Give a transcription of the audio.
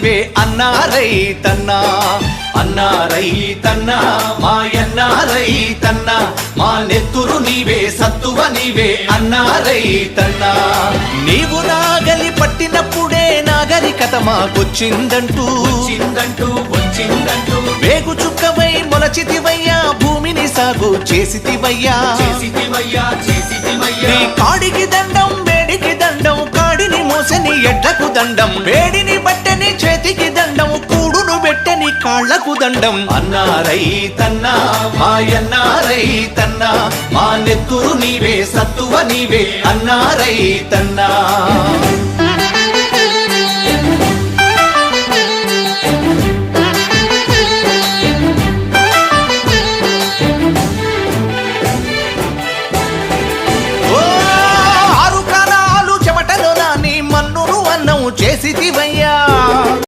నీవే అన్నా రైతన్నా, అన్నా రైతన్నా మాయన్నా రైతన్నా, మా నెత్తురు నీవే సత్తువ నీవే అన్నా రైతన్నా. నీవు నాగలి పట్టినప్పుడే నాగరికత మాకొచ్చిందంటూ వచ్చిందంటూ వేగు చుక్కవై మొలచితివయ్యా, భూమిని సాగు చేసితివయ్యా. నీ కాడికి దండం వేడికి దండం, కాడిని మోసని ఎడ్లకు దండం, వేడిని బట్టని చేతికి దండం, కూడును పెట్టని కాళ్లకు దండం. అన్నా రైతన్నా మాయన్నా రైతన్నా, మా నెత్తురు నీవే సత్తువ నీవే అన్నా రైతన్నా.